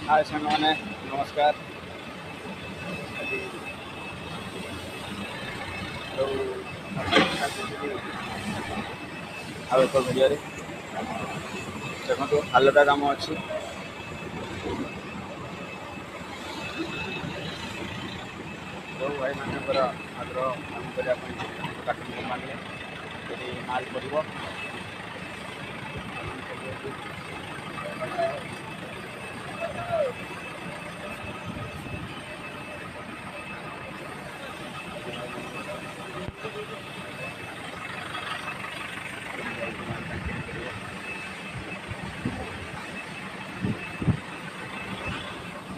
हाय सांग मैंने नमस्कार। तो ଆଉ ଏକ ଭିଡ଼ିଓରେ ଦେଖନ୍ତୁ ହାଲକା କାମ ଅଛି। ଯେଉଁ ଭାଇମାନଙ୍କର ଆଗ୍ରହ କାମ କରିବା ପାଇଁ କାଠ ମାରିଲେ ସେଠି ମାଲ ପଡ଼ିବ।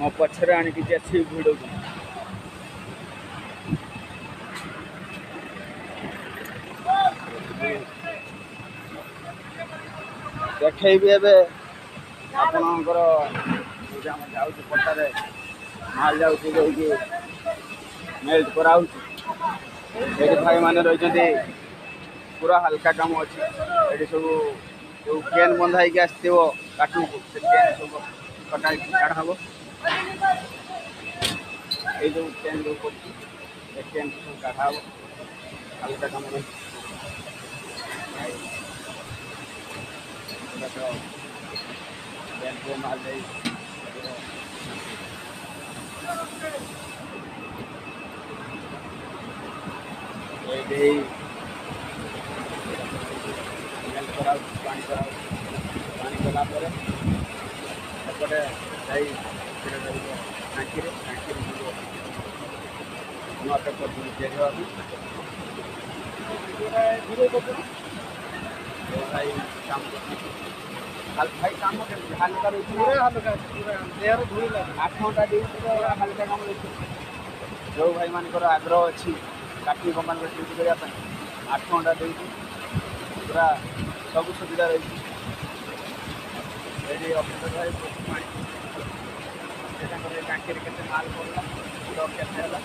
ମୋ ପଛରେ ଆଣିକି ଅଛି ଭିଡ଼ିଓ ଦେଖେଇବି। ଏବେ ଆପଣଙ୍କର ଯେଉଁଠି ଆମେ ଯାଉଛୁ ପଟାରେ ମାଲ ଯାଉଛି ଯେଉଁଠି ମେଲ୍ଟ କରାହେଉଛି ସେଇଠି ଭାଇମାନେ ରହିଛନ୍ତି। ପୁରା ହାଲକା କାମ ଅଛି। ଏଠି ସବୁ ଯେଉଁ କେନ୍ ବନ୍ଧା ହେଇକି ଆସିଥିବ କାଠକୁ ସେ କେନ୍ ସବୁ କାଢ଼ା ହେବ। ଏଇ ଯେଉଁ କେନ୍ ଯେଉଁ କରୁଛି ସେ କେନ୍ ସବୁ କାଢ଼ା ହେବ। ହାଲକା କାମ ରହିଛି। ମାଲ ଦେଇ ଏଇଠି ମେଲ୍ଟ କରାହେଉଛି। ପାଣି କରାହେଉଛି। ପାଣି କଲା ପରେ ସେପଟେ ଯାଇ ସେଟା ରହିବ ଟାଙ୍କିରେ। ଟାଙ୍କିରେ ଯିବ ନୂଆ ପେପର ସବୁ ତିଆରି ହେବା ପାଇଁ। ଭାଇ କାମ କରୁଛନ୍ତି। ଭାଇ କାମ କେମିତି ହାଲକା ରହୁଛି? ଦେହରେ ଧୋଇଲା 8 ଘଣ୍ଟା ଡ୍ୟୁଟି ହାଲକା କାମ ରହୁଛି। ଯେଉଁ ଭାଇମାନଙ୍କର ଆଗ୍ରହ ଅଛି କାଠି କମ୍ପାନୀରେ ଡ୍ୟୁଟି କରିବା ପାଇଁ 8 ଘଣ୍ଟା ଡ୍ୟୁଟି ପୁରା ସବୁ ସୁବିଧା ରହିଛି। ଏଠି ଅଫିସର ଭାଇ ପାଣି ତାଙ୍କର ଟାଙ୍କିରେ କେତେ ମାଲ ପଡ଼ିଲା କେତେ ହେଲା